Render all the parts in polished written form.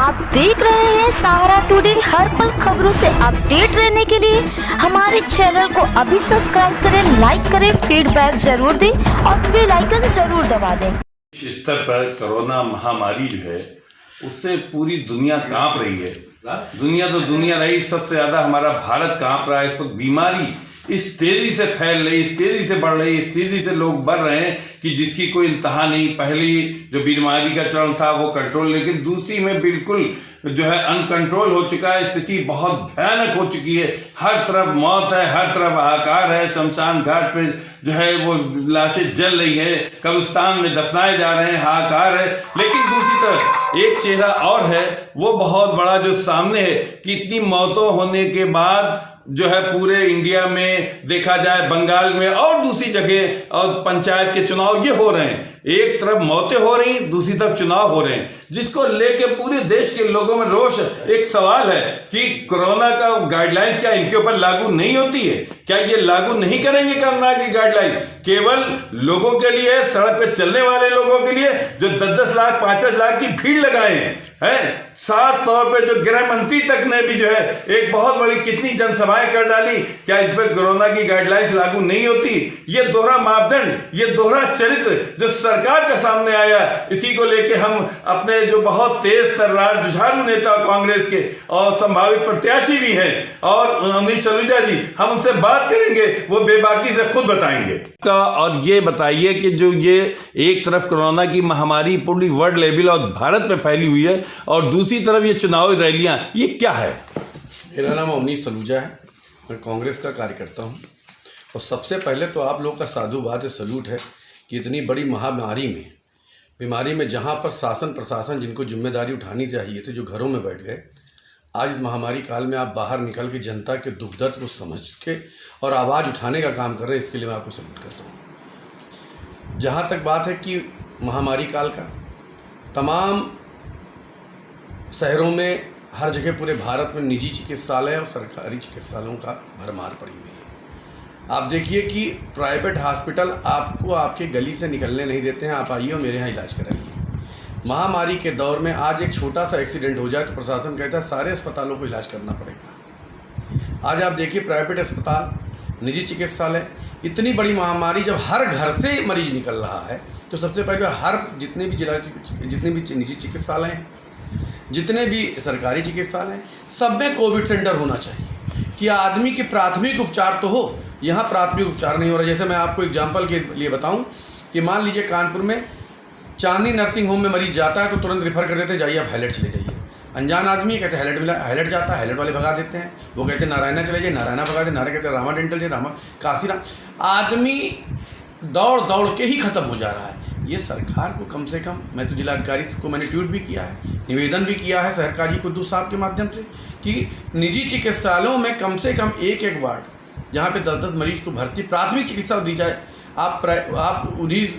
आप देख रहे हैं सहारा टुडे। हर पल खबरों से अपडेट रहने के लिए हमारे चैनल को अभी सब्सक्राइब करें, लाइक करें, फीडबैक जरूर दें और बेल आइकन जरूर दबा दें। इस स्तर पर कोरोना महामारी जो है उससे पूरी दुनिया कांप रही है। दुनिया तो दुनिया रही, सबसे ज्यादा हमारा भारत कांप रहा है। इस वक्त बीमारी इस तेजी से फैल रही, इस तेजी से बढ़ रही, इस तेजी से लोग बढ़ रहे हैं कि जिसकी कोई इंतहा नहीं। पहली जो बीमारी का चरण था वो कंट्रोल, लेकिन दूसरी में बिल्कुल जो है अनकंट्रोल हो चुका है। स्थिति बहुत भयानक हो चुकी है। हर तरफ मौत है, हर तरफ हाहाकार है। शमशान घाट पे जो है वो लाशें जल रही है, कब्रिस्तान में दफनाए जा रहे हैं, हाहाकार है। लेकिन दूसरी तरफ एक चेहरा और है, वो बहुत बड़ा जो सामने है कि इतनी मौतों होने के बाद जो है पूरे इंडिया में देखा जाए, बंगाल में और दूसरी जगह और पंचायत के चुनाव ये हो रहे हैं। एक तरफ मौतें हो रही, दूसरी तरफ चुनाव हो रहे हैं, जिसको लेके पूरे देश के लोगों में रोष। एक सवाल है कि कोरोना का गाइडलाइंस क्या इनके ऊपर लागू नहीं होती है? क्या ये लागू नहीं करेंगे कोरोना की गाइडलाइन? केवल लोगों के लिए, सड़क पे चलने वाले लोगों के लिए जो 10-10 लाख 5-5 लाख की भीड़ लगाए हैं। साफ तौर पे जो गृह मंत्री तक ने भी जो है एक बहुत बड़ी कितनी जनसभाएं कर डाली। क्या इस पर कोरोना की गाइडलाइंस लागू नहीं होती? ये दोहरा मापदंड, ये दोहरा चरित्र जो सरकार का सामने आया, इसी को लेके हम अपने जो बहुत तेज तर्रार जुझारू नेता कांग्रेस के और संभावित प्रत्याशी भी हैं और अमरीश सलूजा जी, हम उनसे बात करेंगे, वो बेबाकी से खुद बताएंगे। और ये बताइए कि जो ये एक तरफ कोरोना की महामारी पूरी वर्ल्ड लेवल और भारत में फैली हुई है और दूसरी तरफ ये चुनावी रैलियां, ये क्या है? मेरा नाम अमरीश सलूजा है, मैं कांग्रेस का कार्यकर्ता हूं। और सबसे पहले तो आप लोग का साधुवाद है, सल्यूट है कि इतनी बड़ी महामारी में, बीमारी में जहां पर शासन प्रशासन जिनको जिम्मेदारी उठानी चाहिए थी, जो घरों में बैठ गए, आज इस महामारी काल में आप बाहर निकल के जनता के दुख दर्द को समझ के और आवाज़ उठाने का काम कर रहे हैं। इसके लिए मैं आपको सल्यूट करता हूँ। जहाँ तक बात है कि महामारी काल का, तमाम शहरों में, हर जगह पूरे भारत में निजी चिकित्सालय और सरकारी चिकित्सालयों का भरमार पड़ी हुई है। आप देखिए कि प्राइवेट हॉस्पिटल आपको आपके गली से निकलने नहीं देते हैं। आप आइए और मेरे यहाँ इलाज कराइए। महामारी के दौर में आज एक छोटा सा एक्सीडेंट हो जाए तो प्रशासन कहता है सारे अस्पतालों को इलाज करना पड़ेगा। आज आप देखिए प्राइवेट अस्पताल, निजी चिकित्सालय, इतनी बड़ी महामारी जब हर घर से मरीज निकल रहा है तो सबसे पहले हर जितने भी निजी चिकित्सालय हैं, जितने भी सरकारी चिकित्सालय हैं, सब में कोविड सेंटर होना चाहिए कि आदमी के प्राथमिक उपचार तो हो। यहाँ प्राथमिक उपचार नहीं हो रहा। जैसे मैं आपको एग्जाम्पल के लिए बताऊँ कि मान लीजिए कानपुर में चांदनी नर्सिंग होम में मरीज जाता है तो तुरंत रेफर कर देते हैं, जाइए आप हैलेट चले जाइए। अनजान आदमी कहते हैं हैलेट मिला, हैलेट जाता है, हैलेट वाले भगा देते हैं। वो कहते हैं नारायणा चले जाइए, नारायणा भगा देते, नारायण कहते हैं रामा डेंटल जाइए, रामा काशीराम। आदमी दौड़ दौड़ के ही ख़त्म हो जा रहा है। ये सरकार को कम से कम, मैं तो जिलाधिकारी को मैंने ट्वीट भी किया है, निवेदन भी किया है सहरकारी कुद्दूस साहब के माध्यम से कि निजी चिकित्सालयों में कम से कम एक वार्ड जहाँ पे 10-10 मरीज को भर्ती प्राथमिक चिकित्सा दी जाए। आप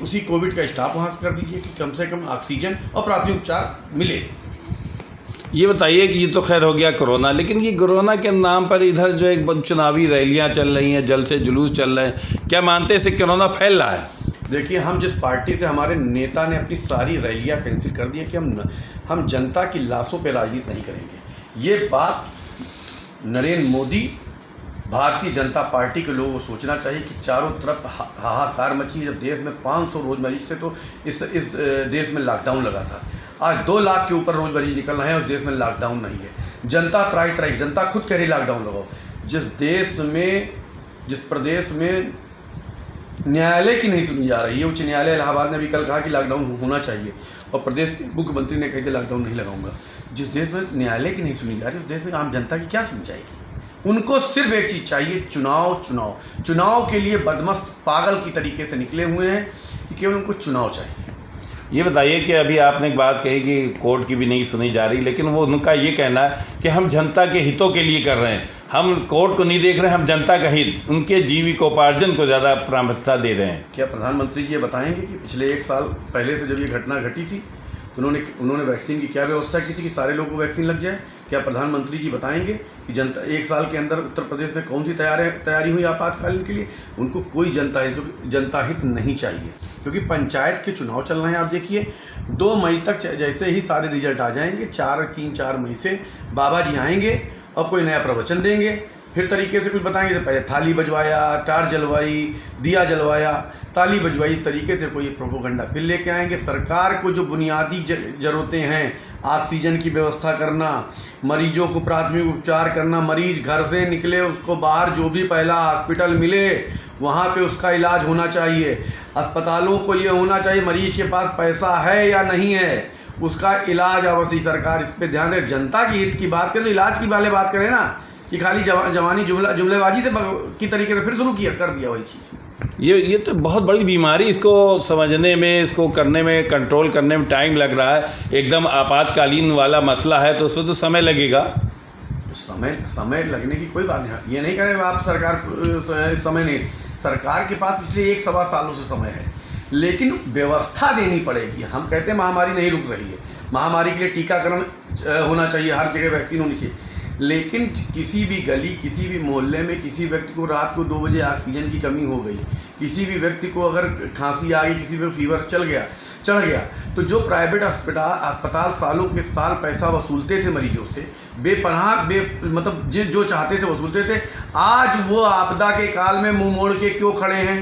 उसी कोविड का स्टाफ वहाँ से कर दीजिए कि कम से कम ऑक्सीजन और प्राथमिक उपचार मिले। ये बताइए कि ये तो खैर हो गया कोरोना, लेकिन ये कोरोना के नाम पर इधर जो एक चुनावी रैलियां चल रही हैं, जल से जुलूस चल रहे हैं, क्या मानते हैं इससे कोरोना फैल रहा है? देखिए, हम जिस पार्टी से, हमारे नेता ने अपनी सारी रैलियां कैंसिल कर दी है कि हम जनता की लाशों पर राजनीति नहीं करेंगे। ये बात नरेंद्र मोदी, भारतीय जनता पार्टी के लोगों को सोचना चाहिए कि चारों तरफ हाहाकार मची। जब देश में 500 रोज मरीज थे तो इस देश में लॉकडाउन लगा था। आज 2 लाख के ऊपर रोज मरीज निकल रहे हैं, उस देश में लॉकडाउन नहीं है। जनता त्राही, जनता खुद कह रही लॉकडाउन लगाओ। जिस प्रदेश में न्यायालय की नहीं सुनी जा रही है, उच्च न्यायालय इलाहाबाद ने भी कल कहा कि लॉकडाउन होना चाहिए और प्रदेश के मुख्यमंत्री ने कहा लॉकडाउन नहीं लगाऊंगा। जिस देश में न्यायालय की नहीं सुनी जा रही, उस देश में आम जनता की क्या सुनी जाएगी? उनको सिर्फ एक चीज़ चाहिए, चुनाव के लिए बदमस्त पागल की तरीके से निकले हुए हैं कि केवल उनको चुनाव चाहिए। ये बताइए कि अभी आपने एक बात कही कि कोर्ट की भी नहीं सुनी जा रही, लेकिन वो उनका ये कहना है कि हम जनता के हितों के लिए कर रहे हैं, हम कोर्ट को नहीं देख रहे हैं, हम जनता का हित, उनके जीविकोपार्जन को ज़्यादा प्राथमिकता दे रहे हैं। क्या प्रधानमंत्री जी ये बताएंगे कि पिछले 1 साल पहले से जब ये घटना घटी थी तो उन्होंने वैक्सीन की क्या व्यवस्था की थी कि सारे लोगों को वैक्सीन लग जाए? क्या प्रधानमंत्री जी बताएंगे कि जनता 1 साल के अंदर उत्तर प्रदेश में कौन सी तैयारी हुई आपातकालीन के लिए? उनको कोई जनता हित नहीं चाहिए, क्योंकि पंचायत के चुनाव चल रहे हैं। आप देखिए 2 मई तक जैसे ही सारे रिजल्ट आ जाएंगे, 4 मई से बाबा जी आएंगे और कोई नया प्रवचन देंगे, फिर तरीके से कुछ बताएंगे। पहले थाली बजवाया, टार जलवाई, दिया जलवाया, ताली बजवाई, इस तरीके से कोई प्रोपोगंडा फिर लेके आएंगे। सरकार को जो बुनियादी ज़रूरतें हैं, ऑक्सीजन की व्यवस्था करना, मरीजों को प्राथमिक उपचार करना, मरीज घर से निकले उसको बाहर जो भी पहला हॉस्पिटल मिले वहाँ पे उसका इलाज होना चाहिए। अस्पतालों को ये होना चाहिए मरीज के पास पैसा है या नहीं है, उसका इलाज अवश्य सरकार इस पर ध्यान दे। जनता की हित की बात करें तो इलाज की वाले बात करें ना, कि खाली जवानी जुमलेबाजी से की तरीके से फिर शुरू कर दिया वही चीज़। ये तो बहुत बड़ी बीमारी, इसको समझने में, इसको करने में, कंट्रोल करने में टाइम लग रहा है। एकदम आपातकालीन वाला मसला है तो उसमें तो समय लगेगा। समय लगने की कोई बात नहीं, ये नहीं करें आप सरकार समय नहीं, सरकार के पास पिछले 1-1.25 सालों से समय है, लेकिन व्यवस्था देनी पड़ेगी। हम कहते हैं महामारी नहीं रुक रही है, महामारी के लिए टीकाकरण होना चाहिए, हर जगह वैक्सीन होनी चाहिए, लेकिन किसी भी गली, किसी भी मोहल्ले में किसी व्यक्ति को रात को 2 बजे ऑक्सीजन की कमी हो गई, किसी भी व्यक्ति को अगर खांसी आ गई, किसी पे फीवर चढ़ गया, तो जो प्राइवेट अस्पताल सालों के साल पैसा वसूलते थे मरीजों से, बेपनाह मतलब जो चाहते थे वसूलते थे, आज वो आपदा के काल में मुंह मोड़ के क्यों खड़े हैं?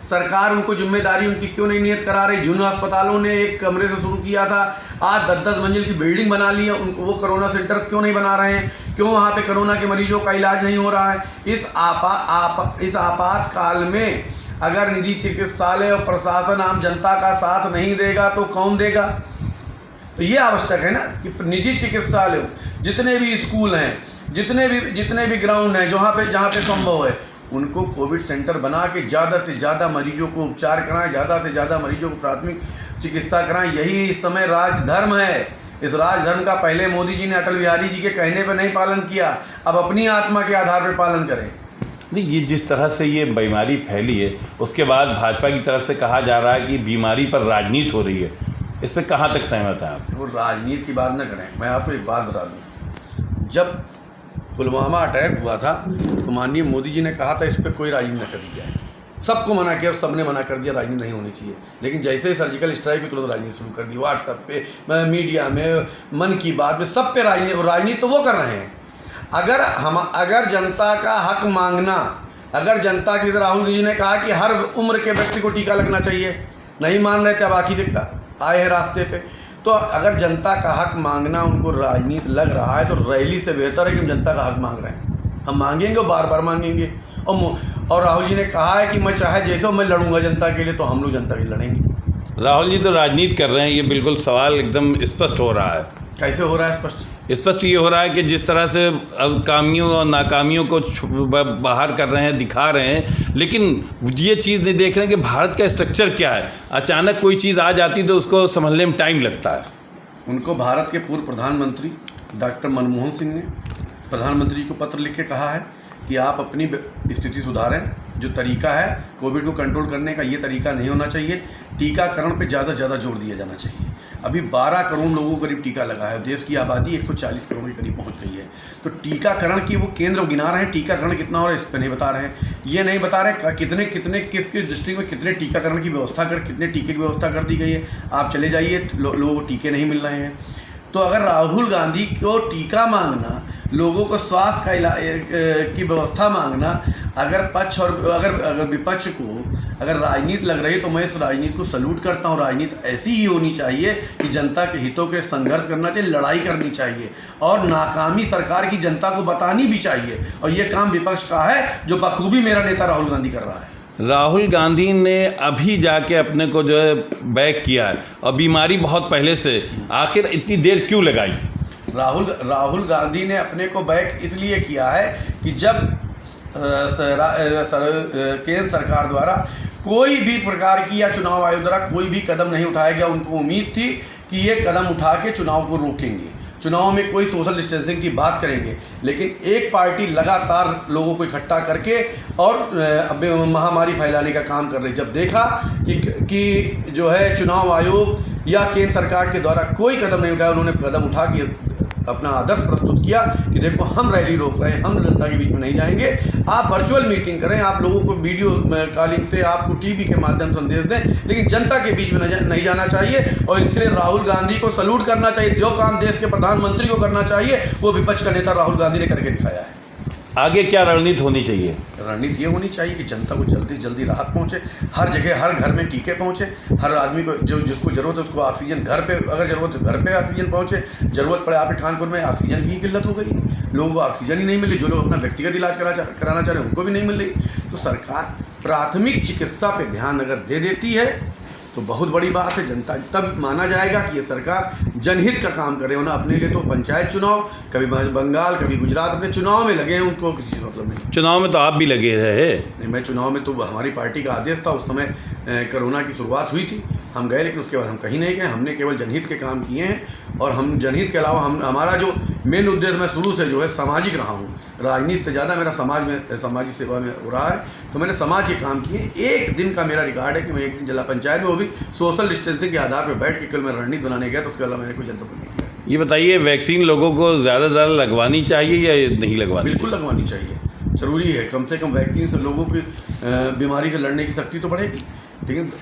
सरकार उनको जिम्मेदारी उनकी क्यों नहीं नियत करा रही? जिन अस्पतालों ने एक कमरे से शुरू किया था, आज 10-10 मंजिल की बिल्डिंग बना ली है, उनको वो कोरोना सेंटर क्यों नहीं बना रहे हैं? क्यों वहाँ पे कोरोना के मरीजों का इलाज नहीं हो रहा है? इस आपातकाल में अगर निजी चिकित्सालय और प्रशासन आम जनता का साथ नहीं देगा तो कौन देगा? तो ये आवश्यक है ना कि निजी चिकित्सालय, जितने भी स्कूल हैं, जितने भी ग्राउंड हैं, जहाँ पे संभव है, उनको कोविड सेंटर बना के ज़्यादा से ज़्यादा मरीजों को उपचार कराएं, ज़्यादा से ज़्यादा मरीजों को प्राथमिक चिकित्सा कराएं। यही इस समय राजधर्म है। इस राजधर्म का पहले मोदी जी ने अटल बिहारी जी के कहने पर नहीं पालन किया, अब अपनी आत्मा के आधार पर पालन करें। नहीं, ये जिस तरह से ये बीमारी फैली है, उसके बाद भाजपा की तरफ से कहा जा रहा है कि बीमारी पर राजनीति हो रही है, इस पर कहाँ तक सहमत है आप? वो राजनीति की बात न करें। मैं आपको एक बात बता दूँ, जब पुलवामा अटैक हुआ था तो माननीय मोदी जी ने कहा था इस पर कोई राजनीति न करी जाए, सबको मना किया, सबने मना कर दिया राजनीति नहीं होनी चाहिए। लेकिन जैसे ही सर्जिकल स्ट्राइक पे तुरंत राजनीति शुरू कर दी, व्हाट्सएप पे, मीडिया में, मन की बात में, सब पे राजनीति तो वो कर रहे हैं। अगर जनता का हक मांगना, अगर जनता की, राहुल जी ने कहा कि हर उम्र के व्यक्ति को टीका लगना चाहिए, नहीं मान रहे थे, बाकी आए हैं रास्ते पे, तो अगर जनता का हक मांगना उनको राजनीति लग रहा है तो रैली से बेहतर है कि हम जनता का हक मांग रहे हैं। हम मांगेंगे और बार बार मांगेंगे। और राहुल जी ने कहा है कि मैं चाहे जैसे मैं लड़ूंगा जनता के लिए, तो हम लोग जनता के लिए लड़ेंगे। राहुल जी तो राजनीति कर रहे हैं, ये बिल्कुल सवाल एकदम स्पष्ट हो रहा है। कैसे हो रहा है स्पष्ट? स्पष्ट ये हो रहा है कि जिस तरह से कामियों और नाकामियों को बाहर कर रहे हैं, दिखा रहे हैं, लेकिन ये चीज़ नहीं देख रहे हैं कि भारत का स्ट्रक्चर क्या है। अचानक कोई चीज़ आ जाती तो उसको संभलने में टाइम लगता है। उनको भारत के पूर्व प्रधानमंत्री डॉक्टर मनमोहन सिंह ने प्रधानमंत्री को पत्र लिख के कहा है कि आप अपनी स्थिति सुधारें। जो तरीका है कोविड को कंट्रोल करने का, ये तरीका नहीं होना चाहिए। टीकाकरण पे ज़्यादा से ज़्यादा जोर दिया जाना चाहिए। अभी 12 करोड़ लोगों को करीब टीका लगा है, देश की आबादी 140 करोड़ के करीब पहुंच गई है। तो टीकाकरण की वो केंद्र गिना रहे हैं, टीकाकरण कितना हो रहा है इस पर नहीं बता रहे हैं। ये नहीं बता रहे कितने किस डिस्ट्रिक्ट में कितने टीकाकरण की व्यवस्था कितने टीके की व्यवस्था कर दी गई है। आप चले जाइए, लोगों को टीके नहीं मिल रहे हैं। तो अगर राहुल गांधी को टीका मांगना, लोगों को स्वास्थ्य की व्यवस्था मांगना, अगर पक्ष और अगर विपक्ष को अगर राजनीति लग रही है तो मैं इस राजनीति को सल्यूट करता हूँ। राजनीति ऐसी ही होनी चाहिए कि जनता के हितों के संघर्ष करना चाहिए, लड़ाई करनी चाहिए और नाकामी सरकार की जनता को बतानी भी चाहिए। और ये काम विपक्ष का है जो बखूबी मेरा नेता राहुल गांधी कर रहा है। राहुल गांधी ने अभी जाके अपने को जो है बैक किया है, और बीमारी बहुत पहले से, आखिर इतनी देर क्यों लगाई? राहुल गांधी ने अपने को बैक इसलिए किया है कि जब केंद्र सरकार द्वारा कोई भी प्रकार की या चुनाव आयोग द्वारा कोई भी कदम नहीं उठाया गया, उनको उम्मीद थी कि ये कदम उठा के चुनाव को रोकेंगे, चुनाव में कोई सोशल डिस्टेंसिंग की बात करेंगे। लेकिन एक पार्टी लगातार लोगों को इकट्ठा करके और महामारी फैलाने का काम कर रही। जब देखा कि जो है चुनाव आयोग या केंद्र सरकार के द्वारा कोई कदम नहीं उठाया। उन्होंने कदम उठा के अपना आदर्श प्रस्तुत किया कि देखो हम रैली रोक रहे हैं, हम जनता के बीच में नहीं जाएंगे। आप वर्चुअल मीटिंग करें, आप लोगों को वीडियो कॉलिंग से, आपको टीवी के माध्यम संदेश दें, लेकिन जनता के बीच में नहीं जाना चाहिए। और इसके लिए राहुल गांधी को सल्यूट करना चाहिए। जो काम देश के प्रधानमंत्री को करना चाहिए वो विपक्ष का नेता राहुल गांधी ने करके दिखाया है। आगे क्या रणनीति होनी चाहिए? रणनीति ये होनी चाहिए कि जनता को जल्दी से जल्दी राहत पहुंचे, हर जगह हर घर में टीके पहुंचे, हर आदमी को जो जिसको ज़रूरत है उसको ऑक्सीजन घर पे, अगर ज़रूरत है घर पे ऑक्सीजन पहुंचे। ज़रूरत पड़े, आपके कानपुर में ऑक्सीजन की किल्लत हो गई है, लोगों को ऑक्सीजन ही नहीं मिल रही। जो लोग अपना व्यक्तिगत इलाज कराना चाह रहे हैं उनको भी नहीं मिल रही। तो सरकार प्राथमिक चिकित्सा पर ध्यान अगर दे देती है तो बहुत बड़ी बात है। जनता तब माना जाएगा कि ये सरकार जनहित का काम कर रहे हो ना। अपने लिए तो पंचायत चुनाव, कभी बंगाल कभी गुजरात, अपने चुनाव में लगे हैं, उनको किसी से मतलब नहीं। चुनाव में तो आप भी लगे रहे। नहीं, मैं चुनाव में तो हमारी पार्टी का आदेश था, उस समय कोरोना की शुरुआत हुई थी, हम गए, लेकिन उसके बाद हम कहीं नहीं गए। हमने केवल जनहित के काम किए हैं। और हम जनहित के अलावा हमारा जो मेन उद्देश्य, मैं शुरू से जो है सामाजिक रहा हूँ, राजनीति से ज़्यादा मेरा समाजिक सेवा में हो रहा है। तो मैंने समाज के काम किए। एक दिन का मेरा रिकॉर्ड है कि मैं एक दिन जिला पंचायत में, वो भी सोशल डिस्टेंसिंग के आधार पर बैठ के कल मैं रणनीति बनाने गया, तो उसके अलावा मैंने कोई जनता नहीं किया। ये बताइए, वैक्सीन लोगों को ज़्यादा से ज़्यादा लगवानी चाहिए या नहीं लगवानी? बिल्कुल लगवानी चाहिए, ज़रूरी है। कम से कम वैक्सीन से लोगों की बीमारी से लड़ने की शक्ति तो बढ़ेगी।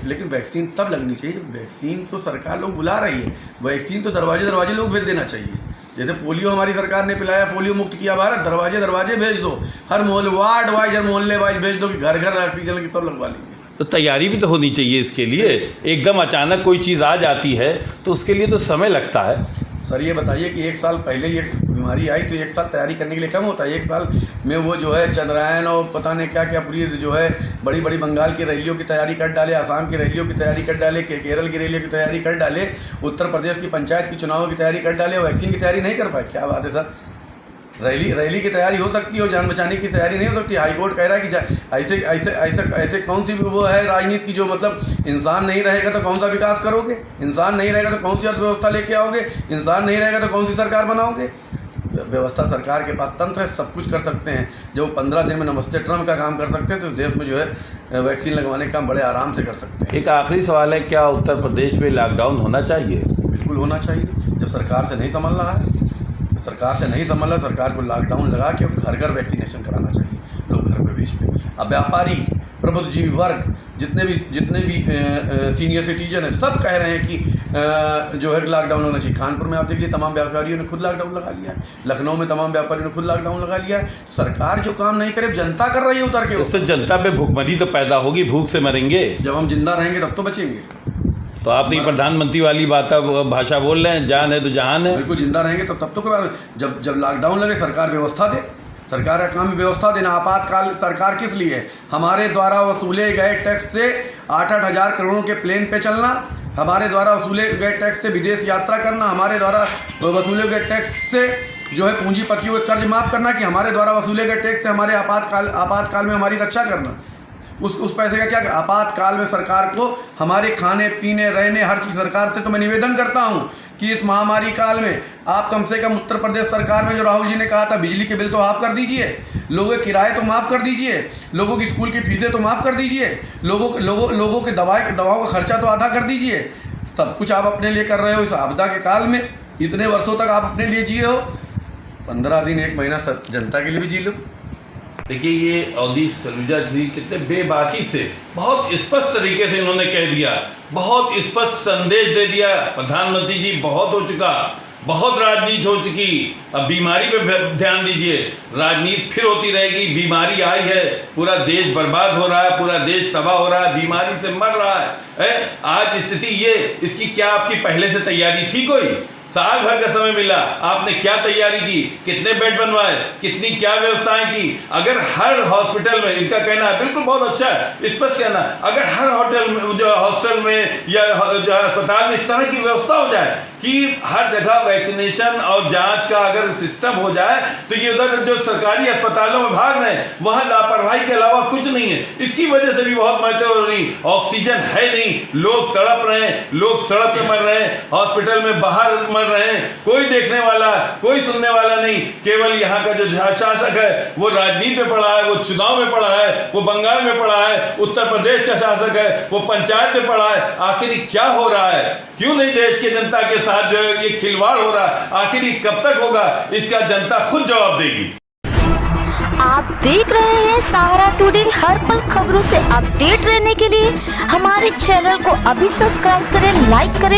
लेकिन वैक्सीन तब लगनी चाहिए जब वैक्सीन तो सरकार लोग बुला रही है। वैक्सीन तो दरवाजे लोग भेज देना चाहिए। जैसे पोलियो हमारी सरकार ने पिलाया, पोलियो मुक्त किया भारत, दरवाजे भेज दो, हर मोहल्ले वार्ड वाइज, हर मोहल्ले वाइज भेज दो कि घर घर ऑक्सीजन की सब लगवा लेंगे। तो तैयारी भी तो होनी चाहिए इसके लिए। एकदम अचानक कोई चीज़ आ जाती है तो उसके लिए तो समय लगता है। सर ये बताइए कि एक साल पहले ये बीमारी आई तो एक साल तैयारी करने के लिए कम होता है? एक साल में वो जो है चंद्रयान और पता नहीं क्या क्या पूरी जो है बड़ी बड़ी बंगाल की रैलियों की तैयारी कर डाले, असम की रैलियों की तैयारी कर डाले, केरल की रैलियों की तैयारी कर डाले, उत्तर प्रदेश की पंचायत की चुनावों की तैयारी कर डाले, वैक्सीन की तैयारी नहीं कर पाए। क्या बात है सर? रैली की तैयारी हो सकती है और जान बचाने की तैयारी नहीं हो सकती। हाईकोर्ट कह रहा है कि ऐसे कौन सी वो है राजनीति की जो मतलब इंसान नहीं रहेगा तो कौन सा विकास करोगे, इंसान नहीं रहेगा तो कौन सी अर्थव्यवस्था लेके आओगे, इंसान नहीं रहेगा तो कौन सी सरकार बनाओगे। व्यवस्था सरकार के पास तंत्र है, सब कुछ कर सकते हैं। जो 15 दिन में नमस्ते ट्रम्प का काम कर सकते हैं तो इस देश में जो है वैक्सीन लगवाने का काम बड़े आराम से कर सकते हैं। एक आखिरी सवाल है, क्या उत्तर प्रदेश में लॉकडाउन होना चाहिए? बिल्कुल होना चाहिए। जब सरकार से नहीं संभल रहा है, सरकार को लॉकडाउन लगा के घर घर वैक्सीनेशन कराना चाहिए, लोग घर पे भेज पे। अब व्यापारी, प्रबुद्धजीवी वर्ग, जितने भी सीनियर सिटीजन है, सब कह रहे हैं कि जो है लॉकडाउन होना चाहिए। कानपुर में आप देख लीजिए, तमाम व्यापारियों ने खुद लॉकडाउन लगा लिया है। लखनऊ में तमाम व्यापारियों ने खुद लॉकडाउन लगा लिया है। तो सरकार जो काम नहीं करे, जनता कर रही है उतर के। उससे जनता पे भूखमरी तो पैदा होगी, भूख से मरेंगे। जब हम जिंदा रहेंगे तब तो बचेंगे। तो आप तो प्रधानमंत्री वाली भाषा बोल रहे हैं, जान है तो जहान है। बिल्कुल जिंदा रहेंगे तो तब तो जब लॉकडाउन लगे सरकार व्यवस्था दे। सरकार का काम व्यवस्था देना। आपातकाल सरकार किस लिए है? हमारे द्वारा वसूले गए टैक्स से 8-8 हज़ार करोड़ों के प्लेन पे चलना, हमारे द्वारा वसूले गए टैक्स से विदेश यात्रा करना, हमारे द्वारा वसूले गए टैक्स से जो है पूंजीपतियों के कर्ज माफ़ करना, कि हमारे द्वारा वसूले गए टैक्स से हमारे आपातकाल में हमारी रक्षा करना। उस पैसे का क्या? आपातकाल में सरकार को हमारे खाने पीने रहने हर चीज़, सरकार से तो मैं निवेदन करता हूं कि इस महामारी काल में आप कम से कम उत्तर प्रदेश सरकार में जो राहुल जी ने कहा था बिजली के बिल तो माफ़ कर दीजिए, लोगों के किराए तो माफ़ कर दीजिए, लोगों की स्कूल की फीसें तो माफ़ कर दीजिए, लोगों के दवाओं का खर्चा तो आधा कर दीजिए। सब कुछ आप अपने लिए कर रहे हो इस आपदा के काल में। इतने वर्षों तक आप अपने लिए जिए हो, 15 दिन 1 महीना जनता के लिए भी जी लो। देखिए, ये अवधेश सलूजा जी कितने बेबाकी से, बहुत स्पष्ट तरीके से इन्होंने कह दिया, बहुत स्पष्ट संदेश दे दिया। प्रधानमंत्री जी, बहुत हो चुका, बहुत राजनीति हो चुकी, अब बीमारी पे ध्यान दीजिए। राजनीति फिर होती रहेगी, बीमारी आई है, पूरा देश बर्बाद हो रहा है, पूरा देश तबाह हो रहा है, बीमारी से मर रहा है। आज स्थिति ये, इसकी क्या आपकी पहले से तैयारी थी? कोई साल भर का समय मिला, आपने क्या तैयारी की? कितने बेड बनवाए? कितनी क्या व्यवस्थाएं की? अगर हर हॉस्पिटल में, इनका कहना है बिल्कुल बहुत अच्छा है, स्पष्ट कहना, अगर हर हॉस्टल में या अस्पताल में इस तरह की व्यवस्था हो जाए कि हर जगह वैक्सीनेशन और जांच का अगर सिस्टम हो जाए तो ये उधर जो सरकारी अस्पतालों में भाग रहे हैं वहां लापरवाही के अलावा कुछ नहीं है। इसकी वजह से भी बहुत मौतें हो रही, ऑक्सीजन है नहीं, लोग तड़प रहे हैं, लोग सड़क पे मर रहे हैं, हॉस्पिटल में बाहर मर रहे हैं, कोई देखने वाला, कोई सुनने वाला नहीं। केवल यहाँ का जो शासक है वो राजनीति में पड़ा है, वो चुनाव में पड़ा है, वो बंगाल में पड़ा है, उत्तर प्रदेश का शासक है वो पंचायत में पड़ा है। आखिर क्या हो रहा है? क्यों नहीं देश की जनता के साथ जो है ये खिलवाड़ हो रहा है? आखिर कब तक होगा? इसका जनता खुद जवाब देगी। आप देख रहे हैं सहारा टुडे। हर पल खबरों से अपडेट रहने के लिए हमारे चैनल को अभी सब्सक्राइब करें, लाइक करें।